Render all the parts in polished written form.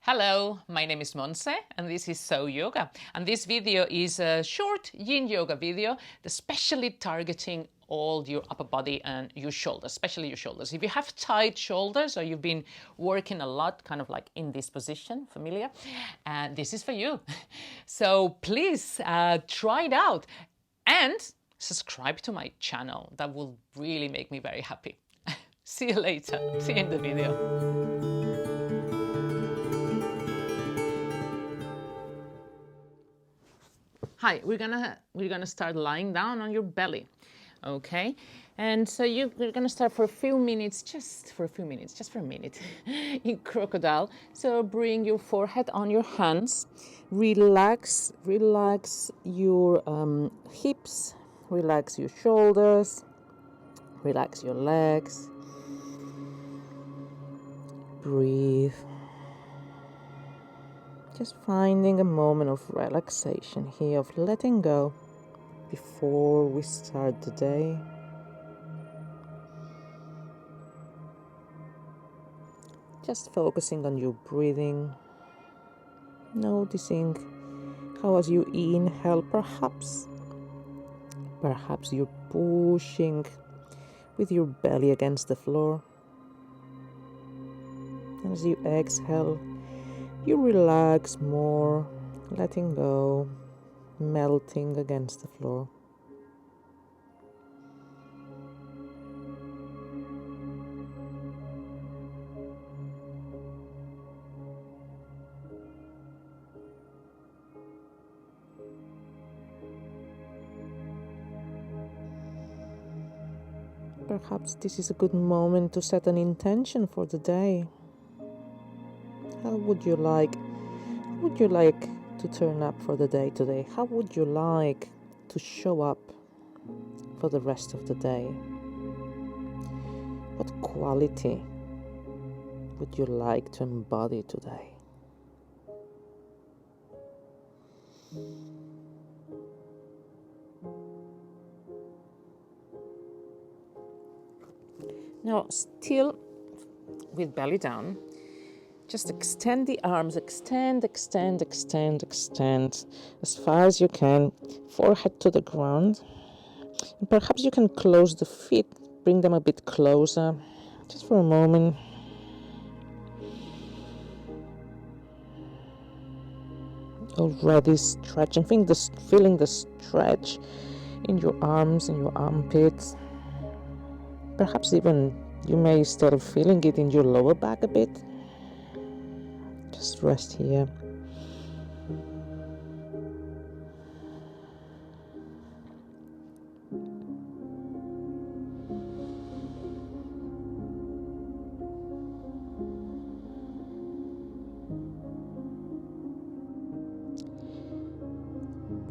Hello, my name is Montse and this is Soyoga. And this video is a short Yin Yoga video, especially targeting all your upper body and your shoulders, especially your shoulders. If you have tight shoulders or you've been working a lot, kind of like in this position, familiar, this is for you. So please try it out and subscribe to my channel. That will really make me very happy. See you later. See you in the video. Hi, we're gonna start lying down on your belly, okay? And so we're gonna start for a few minutes, just for a minute, in crocodile. So bring your forehead on your hands, relax your hips, relax your shoulders, relax your legs. Breathe. Just finding a moment of relaxation here, of letting go before we start the day. Just focusing on your breathing, noticing how as you inhale, perhaps you're pushing with your belly against the floor. And as you exhale, you relax more, letting go, melting against the floor. Perhaps this is a good moment to set an intention for the day. How would you like to turn up for the day today? How would you like to show up for the rest of the day? What quality would you like to embody today? Now, still with belly down, just extend the arms, extend as far as you can, forehead to the ground. And perhaps you can close the feet, bring them a bit closer, just for a moment. Already stretching, feeling the stretch in your arms, in your armpits. Perhaps even you may start feeling it in your lower back a bit. Just rest here.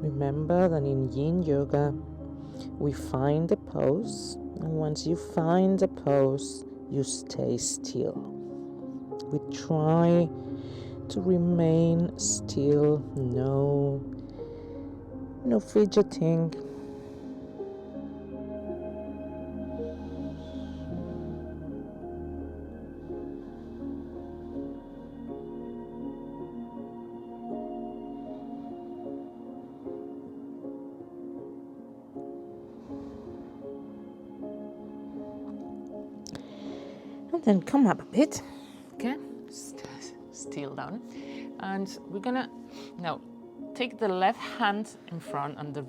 Remember that in Yin Yoga, we find a pose, and once you find a pose, you stay still. We try to remain still, no fidgeting. And then come up a bit, okay? Still down. And we're gonna now take the left hand in front and the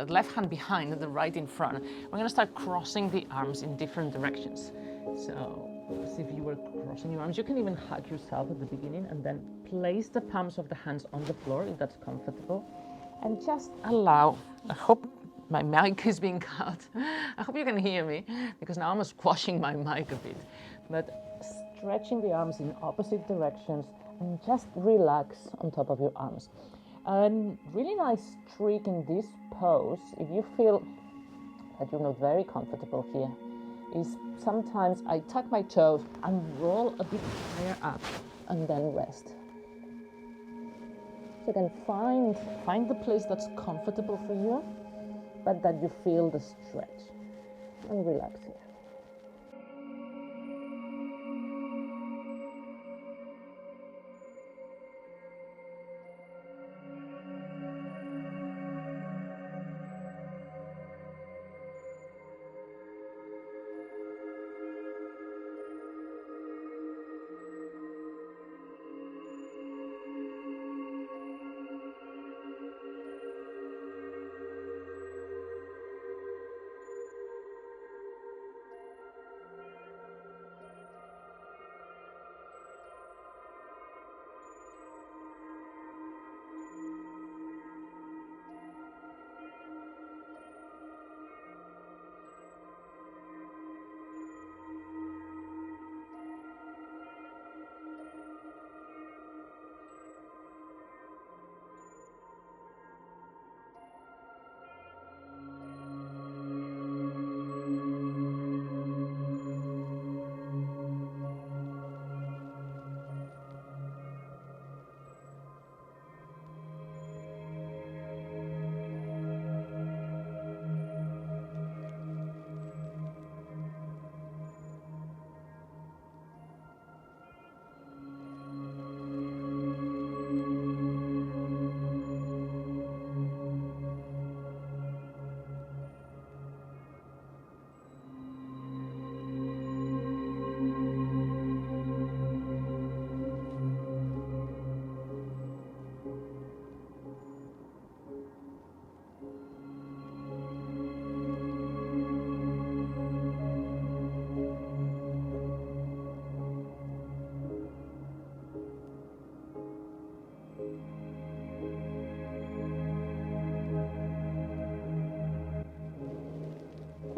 left hand behind and the right in front. We're gonna start crossing the arms in different directions. So as if you were crossing your arms. You can even hug yourself at the beginning and then place the palms of the hands on the floor if that's comfortable. And just allow, I hope my mic is being cut. I hope you can hear me because now I'm squashing my mic a bit. But stretching the arms in opposite directions and just relax on top of your arms. A really nice trick in this pose, if you feel that you're not very comfortable here, is sometimes I tuck my toes and roll a bit higher up and then rest. So you can find the place that's comfortable for you, but that you feel the stretch, and relax here.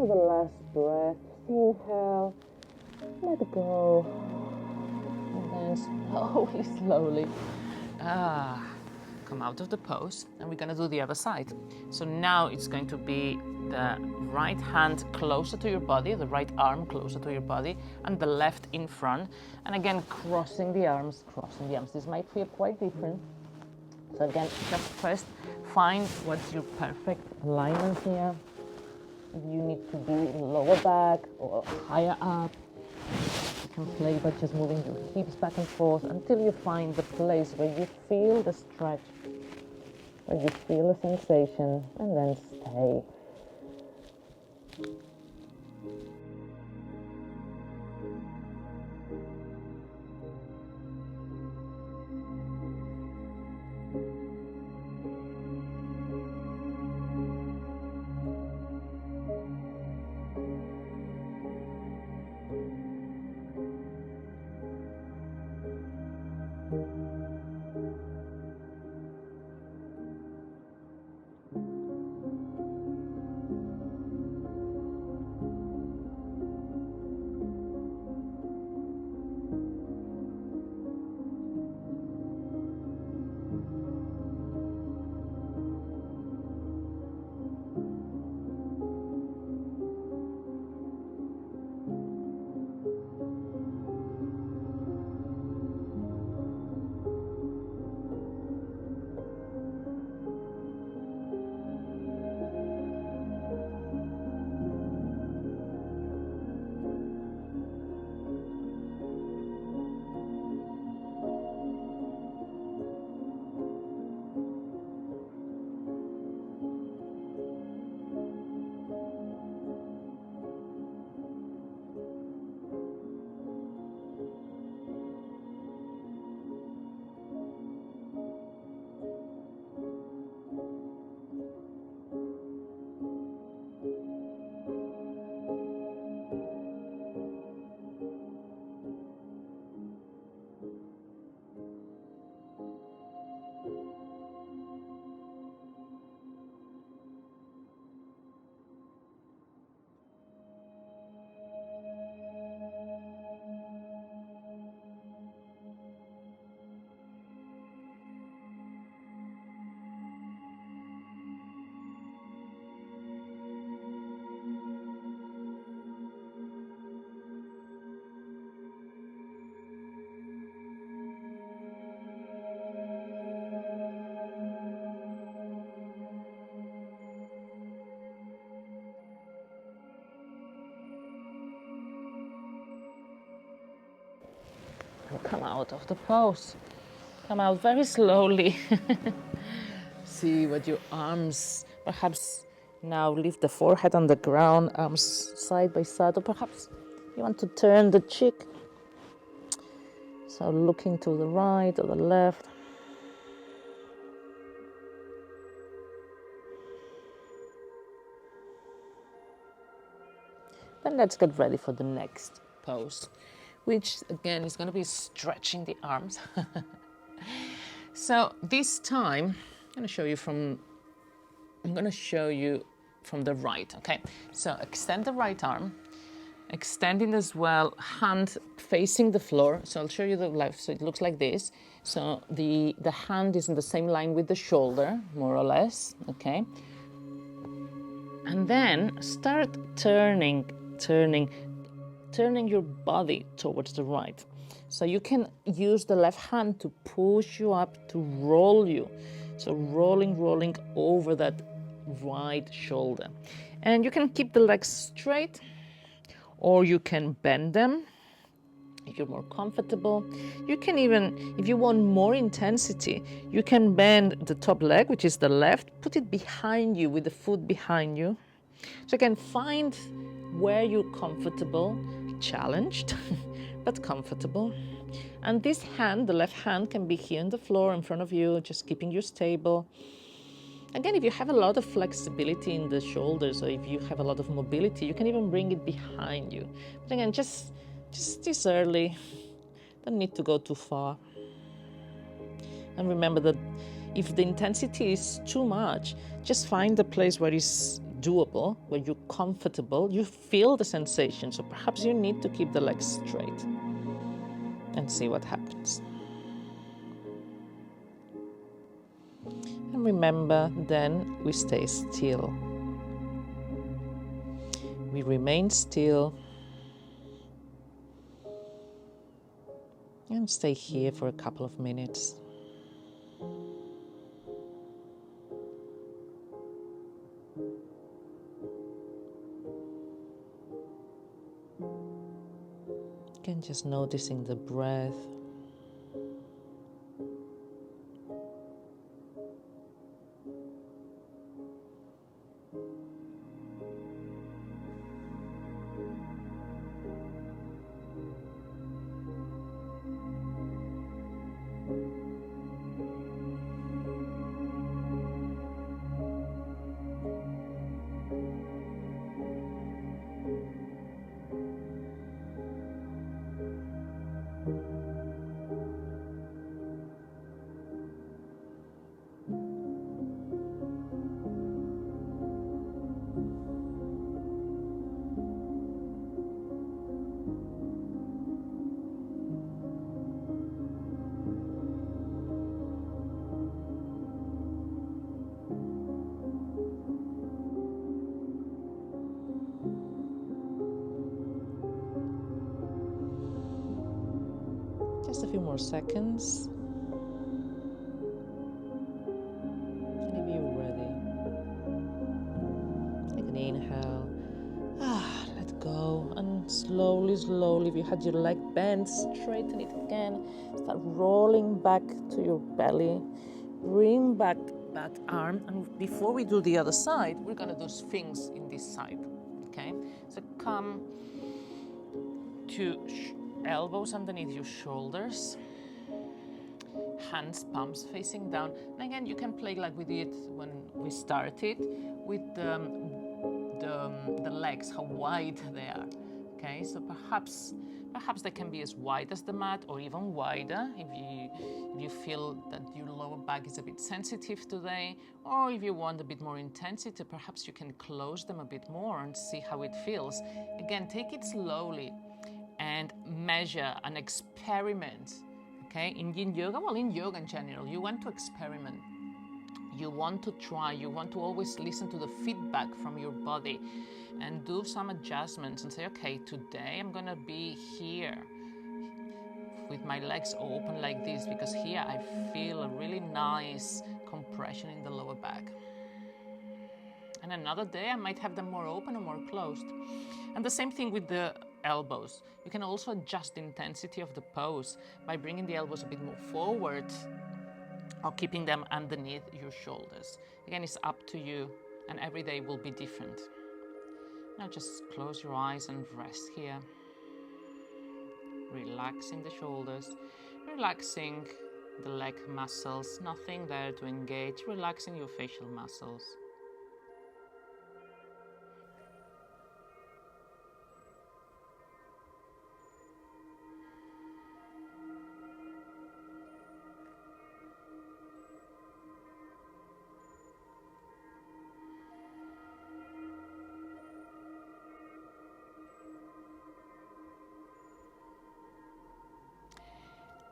for the last breath. Inhale, let go, and then slowly, come out of the pose, and we're gonna do the other side. So now it's going to be the right hand closer to your body, the right arm closer to your body, and the left in front. And again, crossing the arms. This might feel quite different. So again, just first find what's your perfect alignment here. If you need to be in lower back or higher up, you can play by just moving your hips back and forth until you find the place where you feel the stretch, where you feel the sensation, and then stay. Come out of the pose. Come out very slowly. See what your arms, perhaps now leave the forehead on the ground, arms side by side, or perhaps you want to turn the cheek. So looking to the right or the left. Then let's get ready for the next pose, which again is going to be stretching the arms. So this time I'm going to show you from the right. Okay, so extend the right arm, extending as well, hand facing the floor. So I'll show you the left. So it looks like this. So the hand is in the same line with the shoulder, more or less. Okay, and then start turning your body towards the right. So you can use the left hand to push you up, to roll you. So rolling over that right shoulder. And you can keep the legs straight, or you can bend them if you're more comfortable. You can even, if you want more intensity, you can bend the top leg, which is the left, put it behind you with the foot behind you. So again, find where you're comfortable, challenged, but comfortable. And this hand, the left hand, can be here on the floor in front of you, just keeping you stable. Again, if you have a lot of flexibility in the shoulders, or if you have a lot of mobility, you can even bring it behind you. But again, just this early, don't need to go too far. And remember that if the intensity is too much, just find the place where it's doable, where you're comfortable, you feel the sensation. So perhaps you need to keep the legs straight and see what happens. And remember, then we stay still. We remain still and stay here for a couple of minutes. Again, just noticing the breath. Just a few more seconds. And if you're ready, take an inhale. Let go. And slowly, slowly, if you had your leg bent, straighten it again. Start rolling back to your belly. Bring back that arm. And before we do the other side, we're going to do Sphinx in this side. Okay? So come to elbows underneath your shoulders, hands, palms facing down. And again, you can play like we did when we started with the legs, how wide they are. Okay, so perhaps they can be as wide as the mat or even wider if you feel that your lower back is a bit sensitive today, or if you want a bit more intensity, perhaps you can close them a bit more and see how it feels. Again, take it slowly and measure and experiment, okay? In Yin Yoga, well, in yoga in general, you want to experiment. You want to try, you want to always listen to the feedback from your body and do some adjustments and say, okay, today I'm gonna be here with my legs open like this because here I feel a really nice compression in the lower back. And another day I might have them more open or more closed. And the same thing with the elbows. You can also adjust the intensity of the pose by bringing the elbows a bit more forward or keeping them underneath your shoulders. Again, it's up to you, and every day will be different. Now just close your eyes and rest here. Relaxing the shoulders, relaxing the leg muscles, nothing there to engage, relaxing your facial muscles.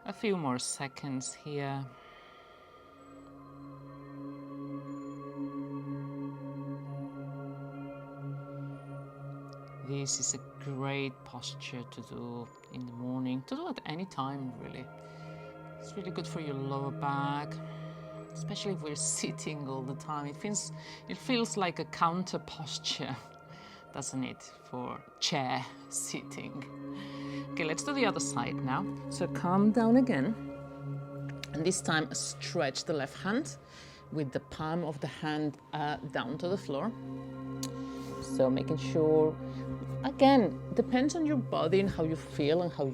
A few more seconds here. This is a great posture to do in the morning, to do at any time really. It's really good for your lower back, especially if we're sitting all the time. It feels like a counter posture, doesn't it, for chair sitting. Okay, let's do the other side now. So calm down again. And this time stretch the left hand with the palm of the hand down to the floor. So making sure, again, depends on your body and how you feel and how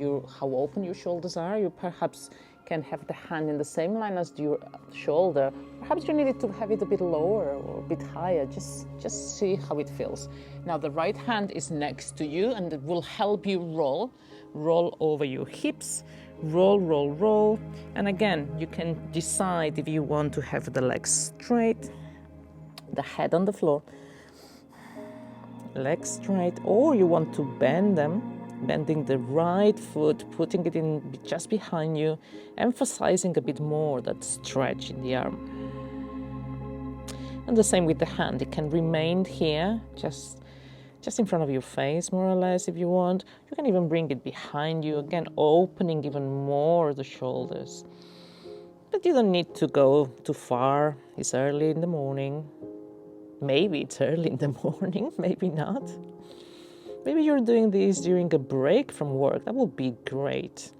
open your shoulders are. You perhaps can have the hand in the same line as your shoulder. Perhaps you needed to have it a bit lower or a bit higher. Just see how it feels. Now the right hand is next to you and it will help you roll over your hips, roll. And again, you can decide if you want to have the legs straight, the head on the floor, legs straight, or you want to bend them, bending the right foot, putting it in just behind you, emphasizing a bit more that stretch in the arm. And the same with the hand. It can remain here, just in front of your face, more or less, if you want. You can even bring it behind you, again, opening even more the shoulders. But you don't need to go too far. It's early in the morning. Maybe it's early in the morning, maybe not. Maybe you're doing this during a break from work. That would be great.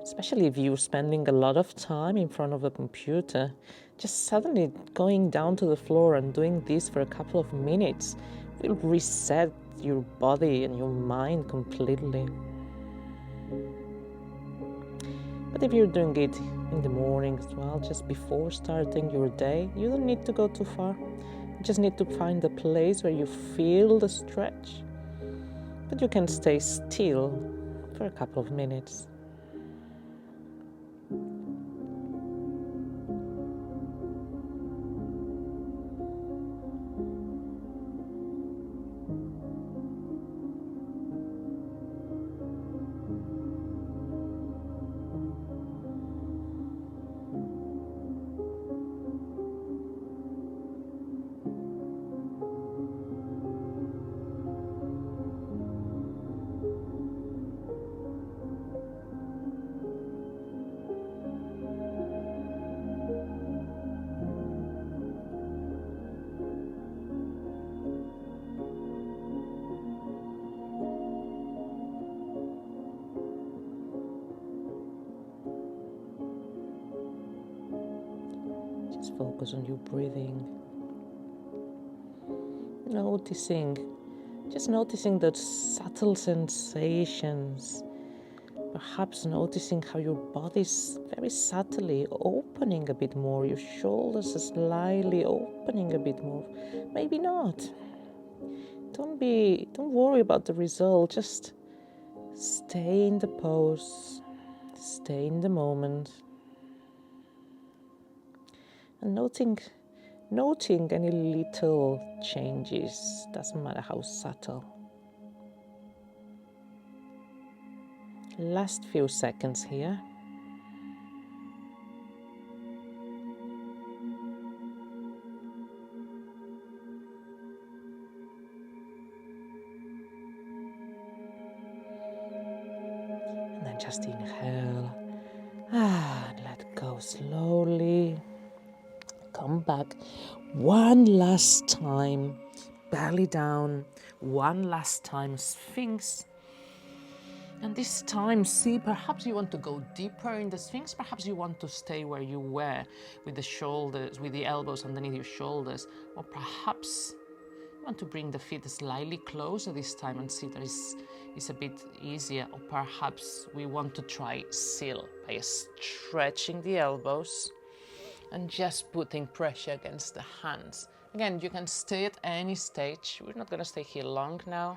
Especially if you're spending a lot of time in front of a computer. Just suddenly going down to the floor and doing this for a couple of minutes will reset your body and your mind completely. But if you're doing it in the morning as well, just before starting your day, you don't need to go too far. You just need to find a place where you feel the stretch. But you can stay still for a couple of minutes. Just focus on your breathing. Noticing those subtle sensations. Perhaps noticing how your body's very subtly opening a bit more. Your shoulders are slightly opening a bit more. Maybe not. Don't worry about the result. Just stay in the pose. Stay in the moment. And noting any little changes, doesn't matter how subtle. Last few seconds here. And then just inhale and let go slowly. Come back one last time, belly down, one last time, Sphinx. And this time, see, perhaps you want to go deeper in the Sphinx, perhaps you want to stay where you were, with the shoulders, with the elbows underneath your shoulders, or perhaps you want to bring the feet slightly closer this time and see that it's a bit easier, or perhaps we want to try Seal by stretching the elbows and just putting pressure against the hands. Again, you can stay at any stage. We're not going to stay here long now.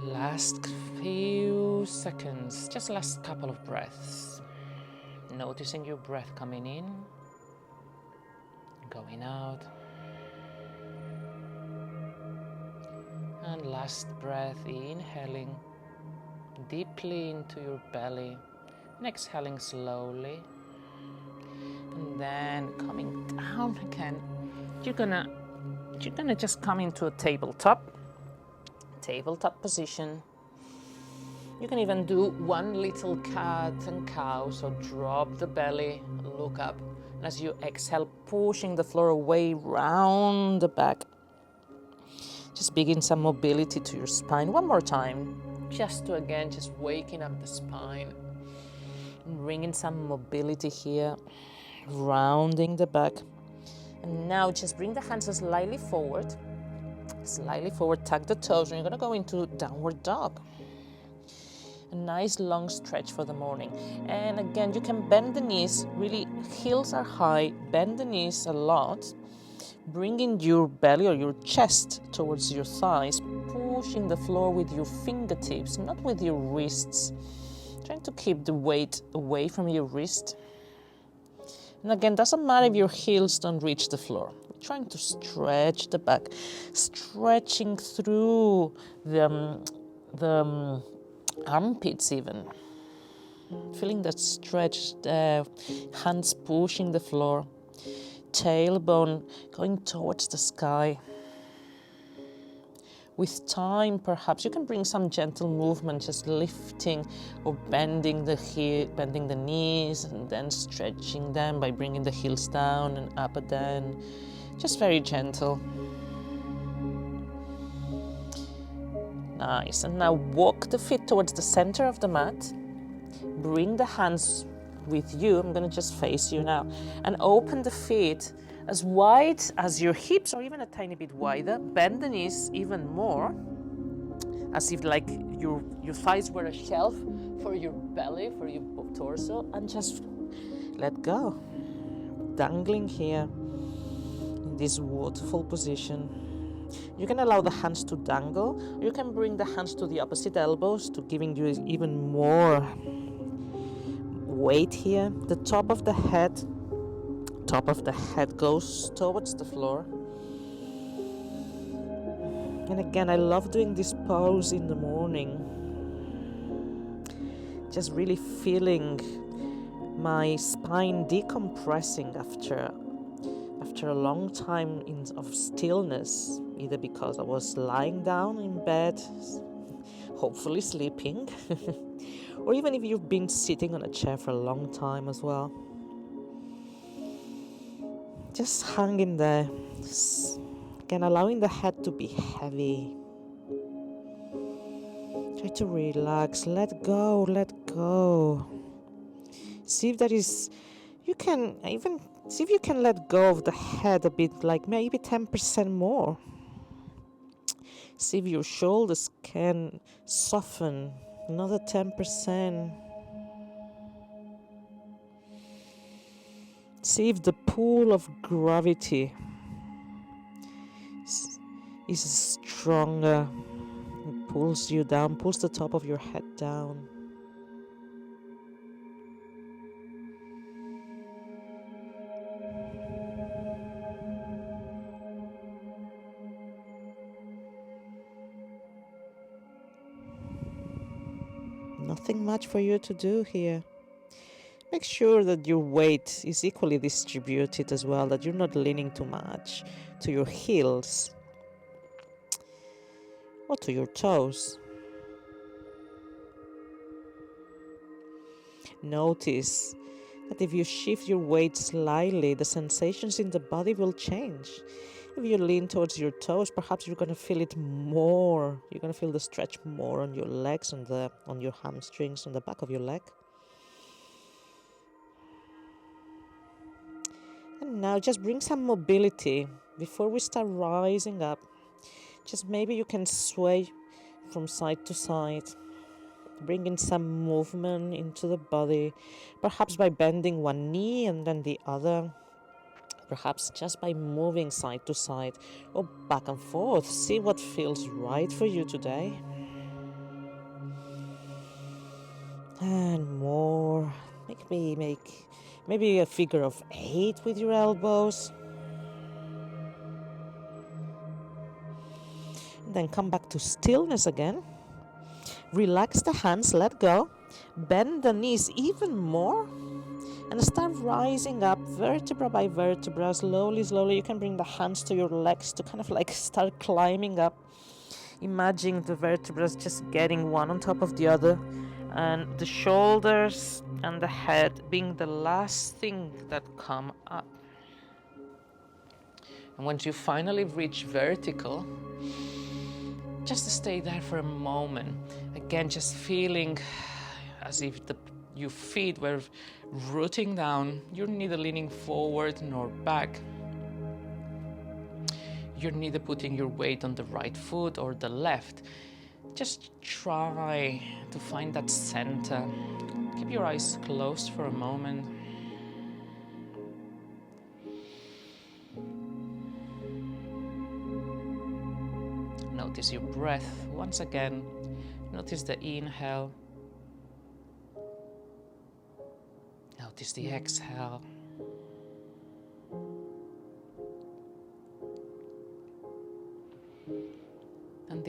Last few seconds, just last couple of breaths. Noticing your breath coming in, going out. And last breath, inhaling deeply into your belly and exhaling slowly. And then coming down again. You're gonna just come into a tabletop position. You can even do one little cat and cow, so drop the belly, look up, and as you exhale, pushing the floor away round the back. Just begin some mobility to your spine. One more time, just waking up the spine, and bringing some mobility here, rounding the back. And now just bring the hands slightly forward, tuck the toes, and you're gonna go into downward dog. a nice long stretch for the morning. And again, you can bend the knees, really heels are high, bend the knees a lot, bringing your belly or your chest towards your thighs, pushing the floor with your fingertips, not with your wrists, trying to keep the weight away from your wrist. And again, doesn't matter if your heels don't reach the floor. We're trying to stretch the back, stretching through the armpits even. Feeling that stretch, hands pushing the floor, tailbone going towards the sky. With time, perhaps you can bring some gentle movement, just lifting or bending the heel, bending the knees, and then stretching them by bringing the heels down and up and down. Just very gentle. Nice. And now walk the feet towards the center of the mat. Bring the hands with you. I'm going to just face you now. And open the feet as wide as your hips, or even a tiny bit wider. Bend the knees even more, as if like your thighs were a shelf for your belly, for your torso, and just let go. Dangling here in this waterfall position. You can allow the hands to dangle. You can bring the hands to the opposite elbows to giving you even more weight here. The top of the head goes towards the floor. And again, I love doing this pose in the morning. Just really feeling my spine decompressing after a long time of stillness, either because I was lying down in bed, hopefully sleeping, or even if you've been sitting on a chair for a long time as well. Just hanging there, again allowing the head to be heavy. Try to relax, let go. See if you can let go of the head a bit, like maybe 10% more. See if your shoulders can soften another 10%. See if the pull of gravity is stronger. It pulls you down, pulls the top of your head down. Nothing much for you to do here. Make sure that your weight is equally distributed as well, that you're not leaning too much to your heels or to your toes. Notice that if you shift your weight slightly, the sensations in the body will change. If you lean towards your toes, perhaps you're going to feel it more. You're going to feel the stretch more on your legs, on your hamstrings, on the back of your leg. And now just bring some mobility before we start rising up. Just maybe you can sway from side to side, bringing some movement into the body, perhaps by bending one knee and then the other, perhaps just by moving side to side or back and forth. See what feels right for you today. And more. Maybe a figure of 8 with your elbows. And then come back to stillness again. Relax the hands, let go. Bend the knees even more. And start rising up vertebra by vertebra. Slowly. You can bring the hands to your legs to kind of like start climbing up. Imagine the vertebrae just getting one on top of the other. And the shoulders and the head being the last thing that come up. And once you finally reach vertical, just stay there for a moment. Again, just feeling as if your feet were rooting down. You're neither leaning forward nor back. You're neither putting your weight on the right foot or the left. Just try to find that center. Keep your eyes closed for a moment. Notice your breath once again. Notice the inhale. Notice the exhale. And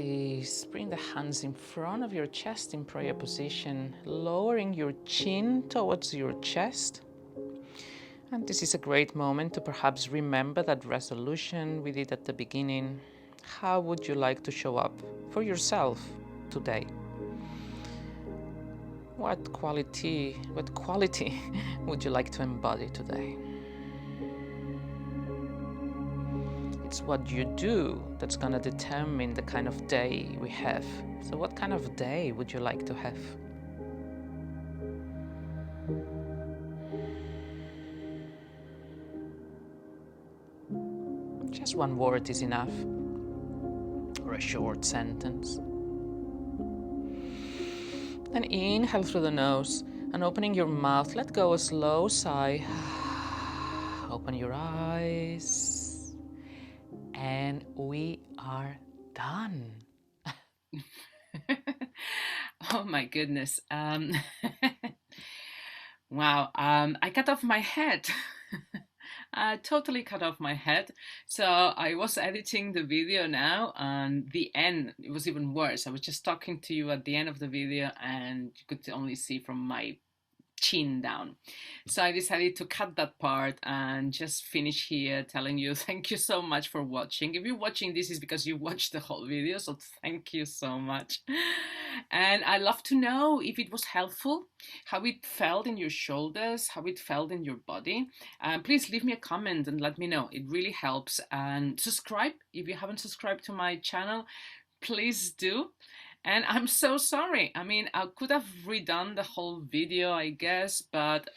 bring the hands in front of your chest in prayer position, lowering your chin towards your chest. And this is a great moment to perhaps remember that resolution we did at the beginning. How would you like to show up for yourself today? What quality would you like to embody today? It's what you do that's going to determine the kind of day we have. So what kind of day would you like to have? Just one word is enough, or a short sentence. Then inhale through the nose and opening your mouth, let go a slow sigh. Open your eyes. And we are done. Oh my goodness. Wow. I cut off my head. I totally cut off my head. So I was editing the video now, and the end, it was even worse. I was just talking to you at the end of the video, and you could only see from my chin down. So I decided to cut that part and just finish here telling you thank you so much for watching. If you're watching this, is because you watched the whole video, so thank you so much. And I'd love to know if it was helpful, how it felt in your shoulders, how it felt in your body. Please leave me a comment and let me know. It really helps. And subscribe if you haven't subscribed to my channel, please do. And I'm so sorry. I mean, I could have redone the whole video, I guess, but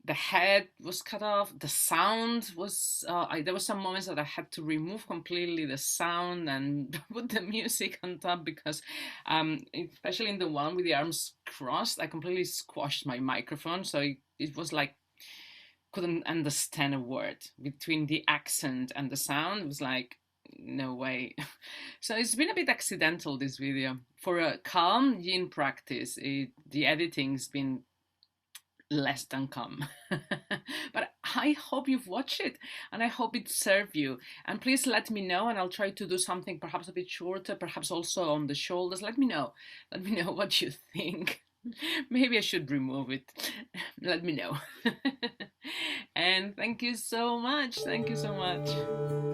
the head was cut off. The sound was, there were some moments that I had to remove completely the sound and put the music on top because, especially in the one with the arms crossed, I completely squashed my microphone. So it was like, couldn't understand a word. Between the accent and the sound, it was like, no way. So it's been a bit accidental, this video. For a calm yin practice, the editing's been less than calm. But I hope you've watched it and I hope it served you. And please let me know, and I'll try to do something perhaps a bit shorter, perhaps also on the shoulders. Let me know what you think. Maybe I should remove it. Let me know. And thank you so much. Thank you so much.